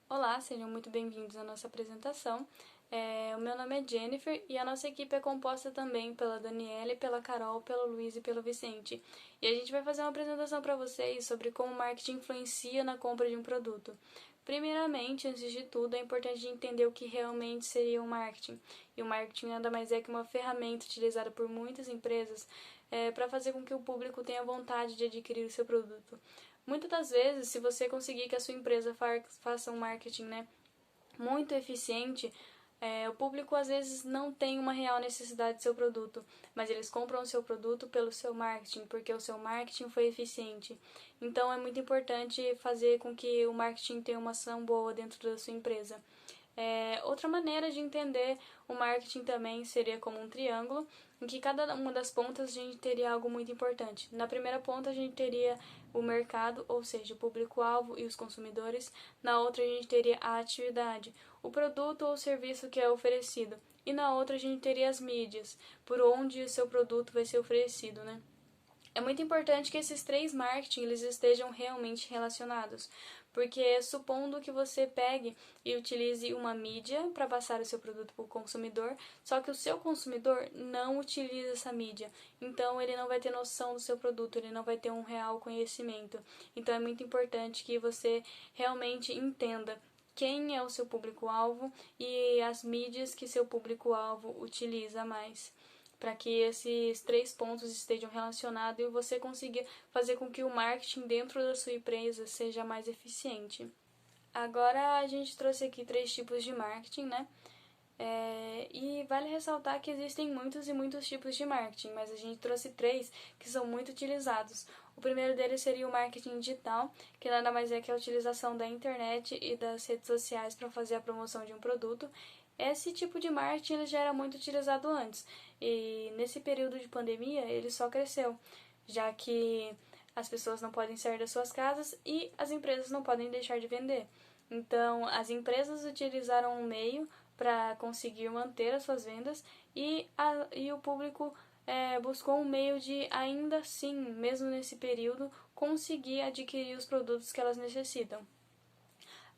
Olá, sejam muito bem-vindos à nossa apresentação. O meu nome é Jennifer e a nossa equipe é composta também pela Daniela, pela Carol, pelo Luiz e pelo Vicente. E a gente vai fazer uma apresentação para vocês sobre como o marketing influencia na compra de um produto. Primeiramente, antes de tudo, é importante entender o que realmente seria o marketing. E o marketing nada mais é que uma ferramenta utilizada por muitas empresas para fazer com que o público tenha vontade de adquirir o seu produto. Muitas das vezes, se você conseguir que a sua empresa faça um marketing, muito eficiente, o público às vezes não tem uma real necessidade do seu produto, mas eles compram o seu produto pelo seu marketing, porque o seu marketing foi eficiente. Então é muito importante fazer com que o marketing tenha uma ação boa dentro da sua empresa. Outra maneira de entender o marketing também seria como um triângulo, em que cada uma das pontas a gente teria algo muito importante. Na primeira ponta a gente teria o mercado, ou seja, o público-alvo e os consumidores. Na outra a gente teria a atividade, o produto ou serviço que é oferecido. E na outra a gente teria as mídias, por onde o seu produto vai ser oferecido, né? É muito importante que esses três marketing eles estejam realmente relacionados, porque supondo que você pegue e utilize uma mídia para passar o seu produto para o consumidor, só que o seu consumidor não utiliza essa mídia, então ele não vai ter noção do seu produto, ele não vai ter um real conhecimento. Então é muito importante que você realmente entenda quem é o seu público-alvo e as mídias que seu público-alvo utiliza mais, para que esses três pontos estejam relacionados e você consiga fazer com que o marketing dentro da sua empresa seja mais eficiente. Agora a gente trouxe aqui três tipos de marketing, né? E vale ressaltar que existem muitos e muitos tipos de marketing, mas a gente trouxe três que são muito utilizados. O primeiro deles seria o marketing digital, que nada mais é que a utilização da internet e das redes sociais para fazer a promoção de um produto. Esse tipo de marketing ele já era muito utilizado antes, e nesse período de pandemia ele só cresceu, já que as pessoas não podem sair das suas casas e as empresas não podem deixar de vender. Então, as empresas utilizaram um meio para conseguir manter as suas vendas e o público buscou um meio de, ainda assim, mesmo nesse período, conseguir adquirir os produtos que elas necessitam.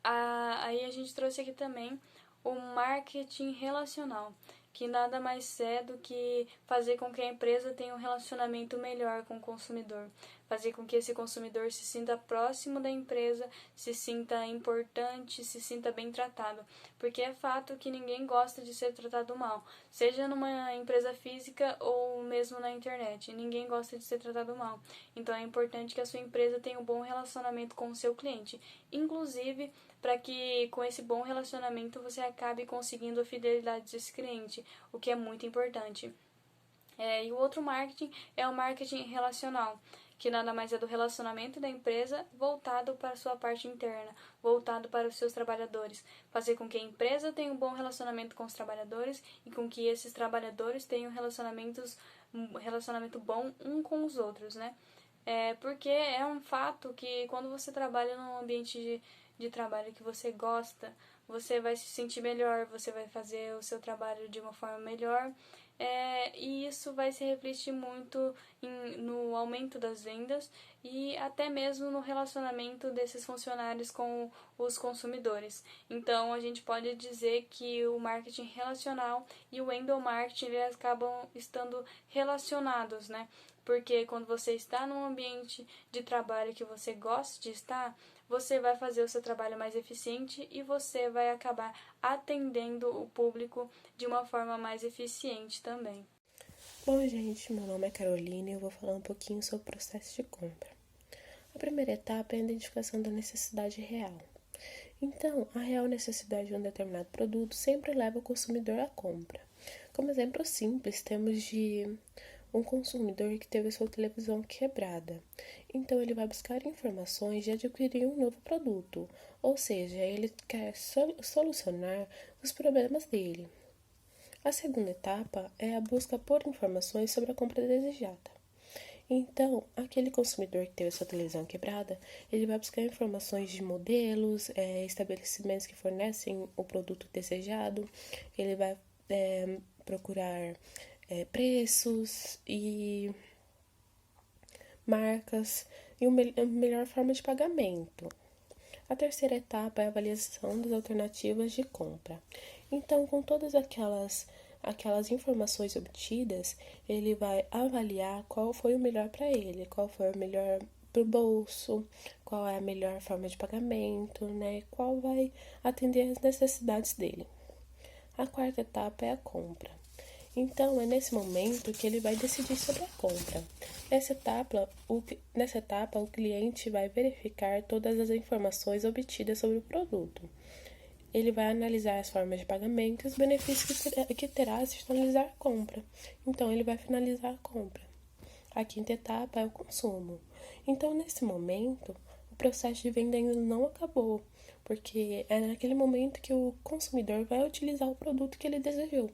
Aí a gente trouxe aqui também o marketing relacional, que nada mais é do que fazer com que a empresa tenha um relacionamento melhor com o consumidor, fazer com que esse consumidor se sinta próximo da empresa, se sinta importante, se sinta bem tratado, porque é fato que ninguém gosta de ser tratado mal, seja numa empresa física ou mesmo na internet, ninguém gosta de ser tratado mal. Então é importante que a sua empresa tenha um bom relacionamento com o seu cliente, inclusive para que com esse bom relacionamento você acabe conseguindo a fidelidade desse cliente, o que é muito importante. E o outro marketing é o marketing relacional, que nada mais é do relacionamento da empresa voltado para a sua parte interna, voltado para os seus trabalhadores, fazer com que a empresa tenha um bom relacionamento com os trabalhadores e com que esses trabalhadores tenham um relacionamento bom um com os outros, né? Porque é um fato que quando você trabalha num ambiente de trabalho que você gosta, você vai se sentir melhor, você vai fazer o seu trabalho de uma forma melhor, e isso vai se refletir muito no aumento das vendas e até mesmo no relacionamento desses funcionários com os consumidores. Então, a gente pode dizer que o marketing relacional e o endomarketing eles acabam estando relacionados, né? Porque quando você está num ambiente de trabalho que você gosta de estar, você vai fazer o seu trabalho mais eficiente e você vai acabar atendendo o público de uma forma mais eficiente também. Bom, gente, meu nome é Carolina e eu vou falar um pouquinho sobre o processo de compra. A primeira etapa é a identificação da necessidade real. Então, a real necessidade de um determinado produto sempre leva o consumidor à compra. Como exemplo simples, temos de um consumidor que teve sua televisão quebrada. Então, ele vai buscar informações de adquirir um novo produto, ou seja, ele quer solucionar os problemas dele. A segunda etapa é a busca por informações sobre a compra desejada. Então, aquele consumidor que teve sua televisão quebrada, ele vai buscar informações de modelos, estabelecimentos que fornecem o produto desejado, ele vai procurar preços e marcas e uma melhor forma de pagamento. A terceira etapa é a avaliação das alternativas de compra. Então, com todas aquelas informações obtidas, ele vai avaliar qual foi o melhor para ele, qual foi o melhor para o bolso, qual é a melhor forma de pagamento, né? Qual vai atender as necessidades dele. A quarta etapa é a compra. Então, é nesse momento que ele vai decidir sobre a compra. Nessa etapa, o cliente vai verificar todas as informações obtidas sobre o produto. Ele vai analisar as formas de pagamento e os benefícios que terá se finalizar a compra. Então, ele vai finalizar a compra. A quinta etapa é o consumo. Então, nesse momento, o processo de venda ainda não acabou, porque é naquele momento que o consumidor vai utilizar o produto que ele desejou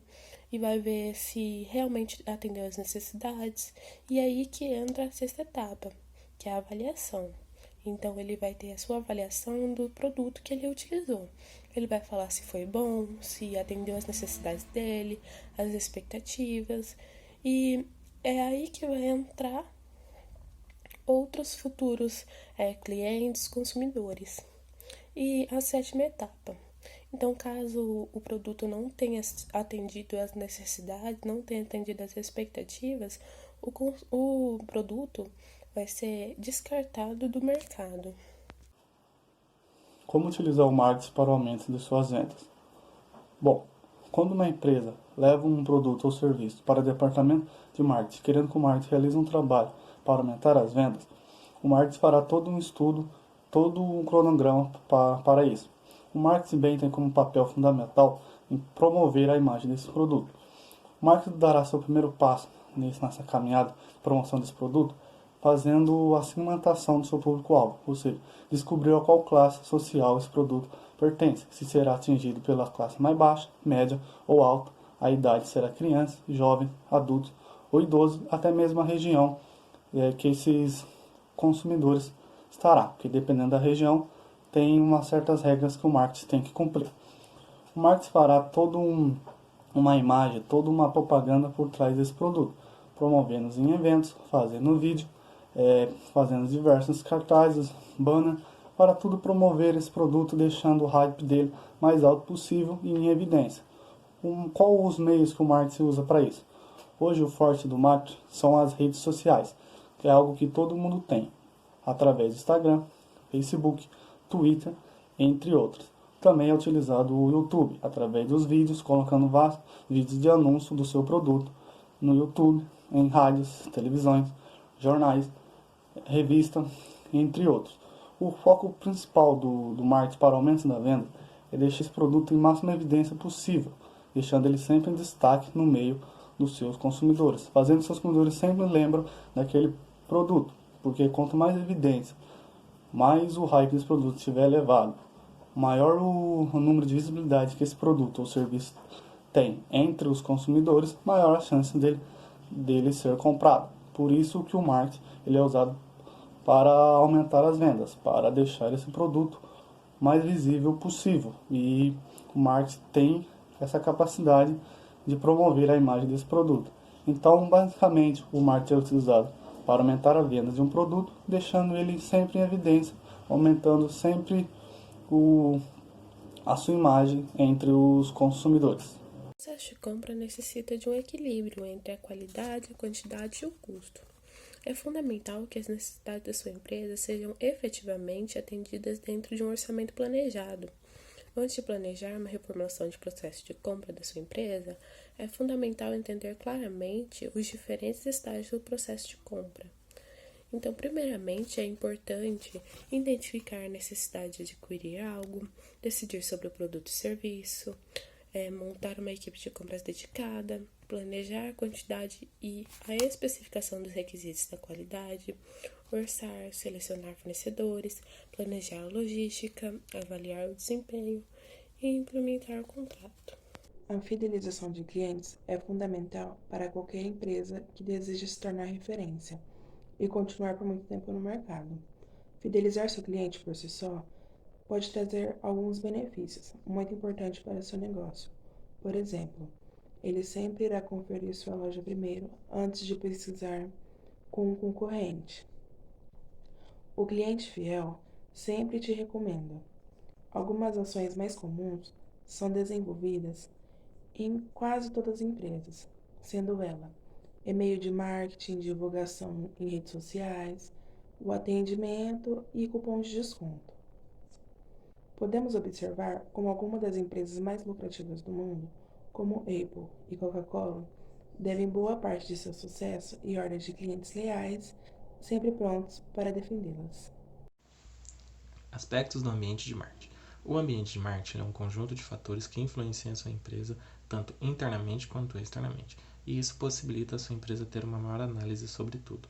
e vai ver se realmente atendeu às necessidades. E aí que entra a sexta etapa, que é a avaliação. Então, ele vai ter a sua avaliação do produto que ele utilizou. Ele vai falar se foi bom, se atendeu às necessidades dele, às expectativas. E é aí que vai entrar outros futuros clientes, consumidores. E a sétima etapa. Então, caso o produto não tenha atendido às necessidades, não tenha atendido às expectativas, o produto vai ser descartado do mercado. Como utilizar o marketing para o aumento de suas vendas? Bom, quando uma empresa leva um produto ou serviço para o departamento de marketing, querendo que o marketing realize um trabalho para aumentar as vendas, o marketing fará todo um estudo, todo um cronograma para isso. O marketing bem tem como papel fundamental em promover a imagem desse produto. O marketing dará seu primeiro passo nessa caminhada de promoção desse produto, fazendo a segmentação do seu público-alvo, ou seja, descobrir a qual classe social esse produto pertence, se será atingido pela classe mais baixa, média ou alta, a idade será criança, jovem, adulto ou idoso, até mesmo a região que esses consumidores estará, porque dependendo da região, tem umas certas regras que o marketing tem que cumprir. O marketing fará uma imagem, toda uma propaganda por trás desse produto, promovendo em eventos, fazendo vídeo, fazendo diversos cartazes, banner, para tudo promover esse produto, deixando o hype dele mais alto possível e em evidência. Qual os meios que o marketing usa para isso? Hoje o forte do marketing são as redes sociais, que é algo que todo mundo tem, através do Instagram, Facebook, Twitter, entre outros. Também é utilizado o YouTube, através dos vídeos, colocando vários vídeos de anúncio do seu produto no YouTube, em rádios, televisões, jornais, revista, entre outros. O foco principal do marketing para o aumento da venda é deixar esse produto em máxima evidência possível, deixando ele sempre em destaque no meio dos seus consumidores, fazendo que seus consumidores sempre lembram daquele produto, porque quanto mais evidência, mais o hype desse produto estiver elevado, maior o número de visibilidade que esse produto ou serviço tem entre os consumidores, maior a chance dele ser comprado. Por isso que o marketing ele é usado para aumentar as vendas, para deixar esse produto mais visível possível. E o marketing tem essa capacidade de promover a imagem desse produto. Então, basicamente, o marketing é utilizado para aumentar a venda de um produto, deixando ele sempre em evidência, aumentando sempre a sua imagem entre os consumidores. O processo de compra necessita de um equilíbrio entre a qualidade, a quantidade e o custo. É fundamental que as necessidades da sua empresa sejam efetivamente atendidas dentro de um orçamento planejado. Antes de planejar uma reformulação de processo de compra da sua empresa, é fundamental entender claramente os diferentes estágios do processo de compra. Então, primeiramente, é importante identificar a necessidade de adquirir algo, decidir sobre o produto e serviço, montar uma equipe de compras dedicada, planejar a quantidade e a especificação dos requisitos da qualidade, orçar, selecionar fornecedores, planejar a logística, avaliar o desempenho e implementar o contrato. A fidelização de clientes é fundamental para qualquer empresa que deseja se tornar referência e continuar por muito tempo no mercado. Fidelizar seu cliente por si só pode trazer alguns benefícios muito importantes para seu negócio. Por exemplo, ele sempre irá conferir sua loja primeiro antes de pesquisar com um concorrente. O cliente fiel Sempre te recomendo. Algumas ações mais comuns são desenvolvidas em quase todas as empresas, sendo ela e-mail de marketing, divulgação em redes sociais, o atendimento e cupom de desconto. Podemos observar como algumas das empresas mais lucrativas do mundo, como Apple e Coca-Cola, devem boa parte de seu sucesso e ordens de clientes leais, sempre prontos para defendê-las. Aspectos do ambiente de marketing. O ambiente de marketing é um conjunto de fatores que influenciam a sua empresa tanto internamente quanto externamente, e isso possibilita a sua empresa ter uma maior análise sobre tudo.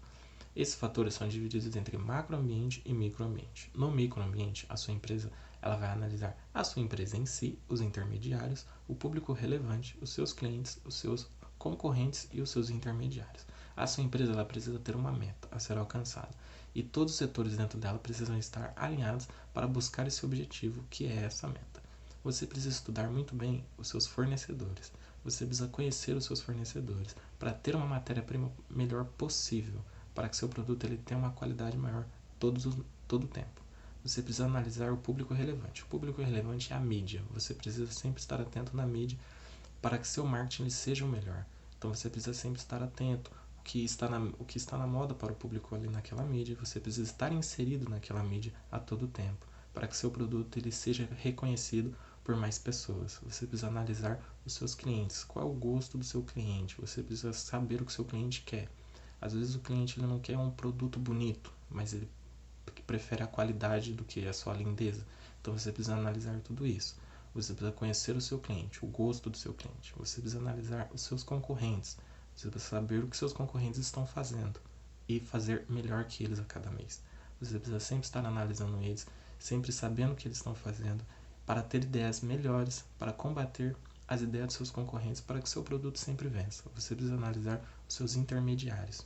Esses fatores são divididos entre macroambiente e microambiente. No microambiente, a sua empresa ela vai analisar a sua empresa em si, os intermediários, o público relevante, os seus clientes, os seus concorrentes e os seus intermediários. A sua empresa ela precisa ter uma meta a ser alcançada e todos os setores dentro dela precisam estar alinhados para buscar esse objetivo, que é essa meta. Você precisa estudar muito bem os seus fornecedores. Você precisa conhecer os seus fornecedores para ter uma matéria-prima melhor possível, para que seu produto ele tenha uma qualidade maior todo o tempo. Você precisa analisar o público relevante. O público relevante é a mídia. Você precisa sempre estar atento na mídia para que seu marketing seja o melhor. Então você precisa sempre estar atento o que está na moda para o público ali naquela mídia. Você precisa estar inserido naquela mídia a todo tempo para que seu produto ele seja reconhecido por mais pessoas. Você precisa analisar os seus clientes. Qual é o gosto do seu cliente? Você precisa saber o que seu cliente quer. Às vezes o cliente ele não quer um produto bonito, mas ele prefere a qualidade do que a sua lindeza. Então você precisa analisar tudo isso. Você precisa conhecer o seu cliente, o gosto do seu cliente. Você precisa analisar os seus concorrentes. Você precisa saber o que seus concorrentes estão fazendo e fazer melhor que eles a cada mês. Você precisa sempre estar analisando eles, sempre sabendo o que eles estão fazendo, para ter ideias melhores, para combater as ideias dos seus concorrentes, para que seu produto sempre vença. Você precisa analisar os seus intermediários,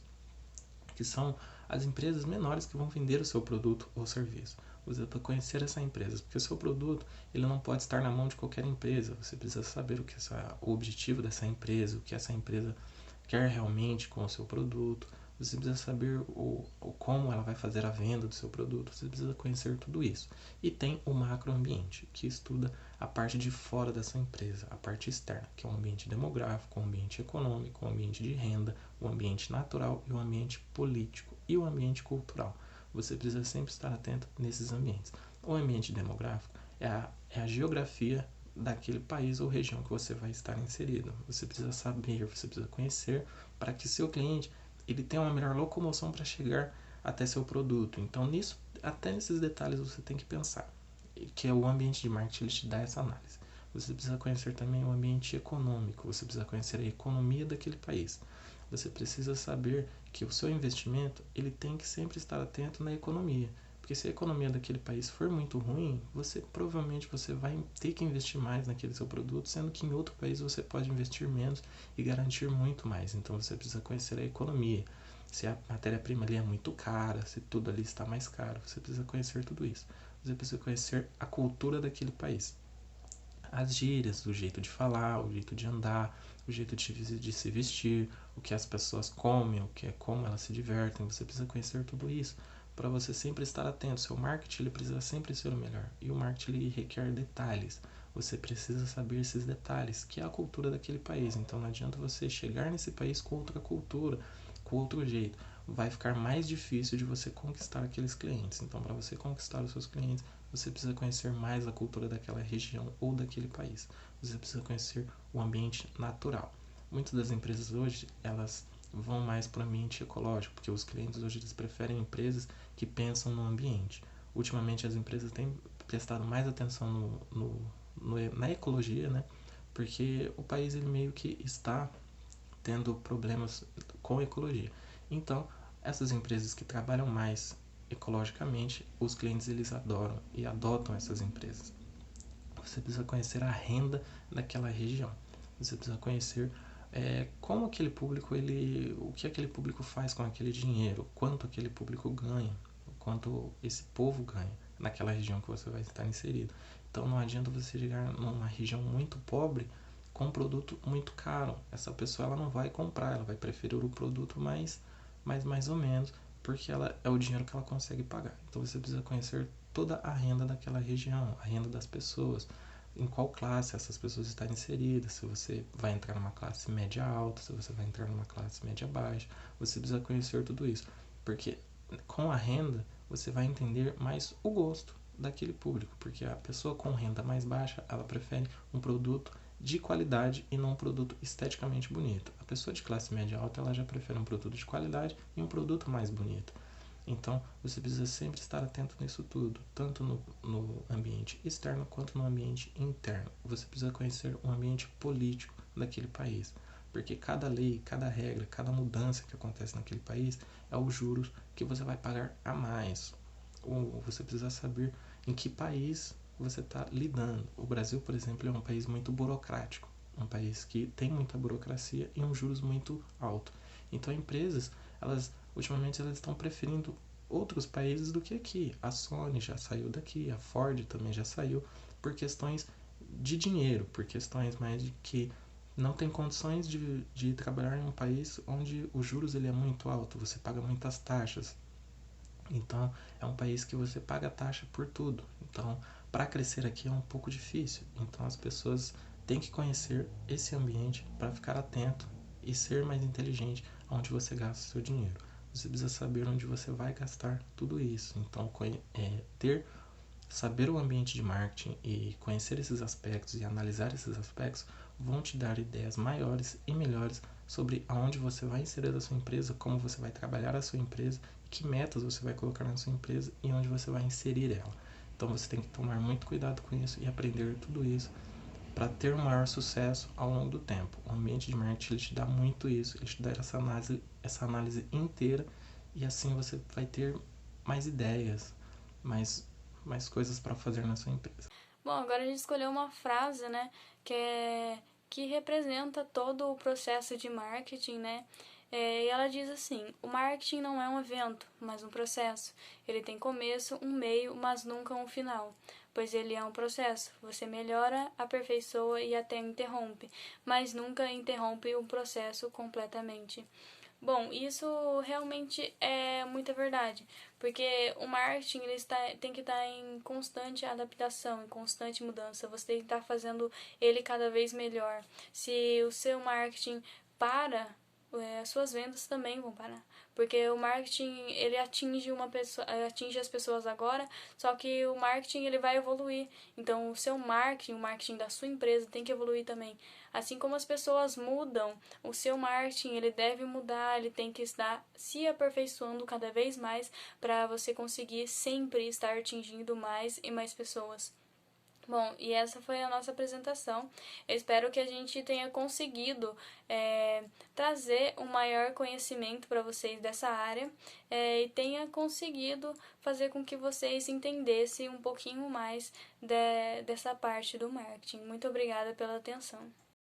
que são as empresas menores que vão vender o seu produto ou serviço. Você precisa conhecer essa empresa, porque o seu produto ele não pode estar na mão de qualquer empresa. Você precisa saber o objetivo dessa empresa, o que essa empresa quer realmente com o seu produto. Você precisa saber como ela vai fazer a venda do seu produto. Você precisa conhecer tudo isso. E tem o macroambiente, que estuda a parte de fora dessa empresa, a parte externa, que é o ambiente demográfico, o ambiente econômico, o ambiente de renda, o ambiente natural e o ambiente político e o ambiente cultural. Você precisa sempre estar atento nesses ambientes. O ambiente demográfico é a geografia daquele país ou região que você vai estar inserido. Você precisa saber, você precisa conhecer para que seu cliente ele tenha uma melhor locomoção para chegar até seu produto. Então, até nesses detalhes você tem que pensar, que é o ambiente de marketing, ele te dá essa análise. Você precisa conhecer também o ambiente econômico, você precisa conhecer a economia daquele país. Você precisa saber que o seu investimento ele tem que sempre estar atento na economia. Porque se a economia daquele país for muito ruim, provavelmente você vai ter que investir mais naquele seu produto, sendo que em outro país você pode investir menos e garantir muito mais. Então você precisa conhecer a economia. Se a matéria-prima ali é muito cara, se tudo ali está mais caro, você precisa conhecer tudo isso. Você precisa conhecer a cultura daquele país. As gírias, o jeito de falar, o jeito de andar, o jeito de se vestir, o que as pessoas comem, como elas se divertem. Você precisa conhecer tudo isso para você sempre estar atento. Seu marketing ele precisa sempre ser o melhor. E o marketing ele requer detalhes. Você precisa saber esses detalhes, que é a cultura daquele país. Então não adianta você chegar nesse país com outra cultura, com outro jeito. Vai ficar mais difícil de você conquistar aqueles clientes. Então para você conquistar os seus clientes, você precisa conhecer mais a cultura daquela região ou daquele país. Você precisa conhecer o ambiente natural. Muitas das empresas hoje, elas vão mais para o ambiente ecológico, porque os clientes hoje eles preferem empresas que pensam no ambiente. Ultimamente as empresas têm prestado mais atenção na ecologia, né? Porque o país ele meio que está tendo problemas com a ecologia. Então, essas empresas que trabalham mais ecologicamente, os clientes eles adoram e adotam essas empresas. Você precisa conhecer a renda daquela região. Você precisa conhecer como aquele público, o que aquele público faz com aquele dinheiro, quanto aquele público ganha, quanto esse povo ganha naquela região que você vai estar inserido. Então não adianta você chegar numa região muito pobre com um produto muito caro. Essa pessoa ela não vai comprar, ela vai preferir o produto mais ou menos, porque ela é o dinheiro que ela consegue pagar. Então você precisa conhecer toda a renda daquela região, a renda das pessoas, em qual classe essas pessoas estão inseridas, se você vai entrar numa classe média alta, se você vai entrar numa classe média baixa, você precisa conhecer tudo isso, porque com a renda você vai entender mais o gosto daquele público, porque a pessoa com renda mais baixa, ela prefere um produto de qualidade e não um produto esteticamente bonito. A pessoa de classe média alta, ela já prefere um produto de qualidade e um produto mais bonito. Então, você precisa sempre estar atento nisso tudo, tanto no ambiente externo quanto no ambiente interno. Você precisa conhecer o ambiente político daquele país, porque cada lei, cada regra, cada mudança que acontece naquele país é os juros que você vai pagar a mais. Ou você precisa saber em que país você está lidando. O Brasil, por exemplo, é um país muito burocrático, um país que tem muita burocracia e um juros muito alto. Então, empresas, ultimamente elas estão preferindo outros países do que aqui. A Sony já saiu daqui, a Ford também já saiu, por questões de dinheiro, por questões mais de que não tem condições de trabalhar em um país onde os juros ele é muito alto, você paga muitas taxas. Então, é um país que você paga taxa por tudo. Então, para crescer aqui é um pouco difícil. Então, as pessoas têm que conhecer esse ambiente para ficar atento e ser mais inteligente onde você gasta o seu dinheiro. Você precisa saber onde você vai gastar tudo isso. Então, saber o ambiente de marketing e conhecer esses aspectos e analisar esses aspectos vão te dar ideias maiores e melhores sobre aonde você vai inserir a sua empresa, como você vai trabalhar a sua empresa, que metas você vai colocar na sua empresa e onde você vai inserir ela. Então você tem que tomar muito cuidado com isso e aprender tudo isso para ter um maior sucesso ao longo do tempo. O ambiente de marketing ele te dá muito isso, ele te dá essa análise inteira e assim você vai ter mais ideias, mais coisas para fazer na sua empresa. Bom, agora a gente escolheu uma frase, né, que representa todo o processo de marketing, né? E ela diz assim: o marketing não é um evento, mas um processo. Ele tem começo, um meio, mas nunca um final, pois ele é um processo. Você melhora, aperfeiçoa e até interrompe, mas nunca interrompe o processo completamente. Bom, isso realmente é muita verdade, porque o marketing tem que estar em constante adaptação, em constante mudança. Você tem que estar fazendo ele cada vez melhor. Se o seu marketing para, as suas vendas também vão parar, porque o marketing ele atinge as pessoas agora, só que o marketing ele vai evoluir. Então o seu marketing, o marketing da sua empresa tem que evoluir também. Assim como as pessoas mudam, o seu marketing ele deve mudar, ele tem que estar se aperfeiçoando cada vez mais para você conseguir sempre estar atingindo mais e mais pessoas. Bom, e essa foi a nossa apresentação. Eu espero que a gente tenha conseguido trazer um maior conhecimento para vocês dessa área e tenha conseguido fazer com que vocês entendessem um pouquinho mais dessa parte do marketing. Muito obrigada pela atenção.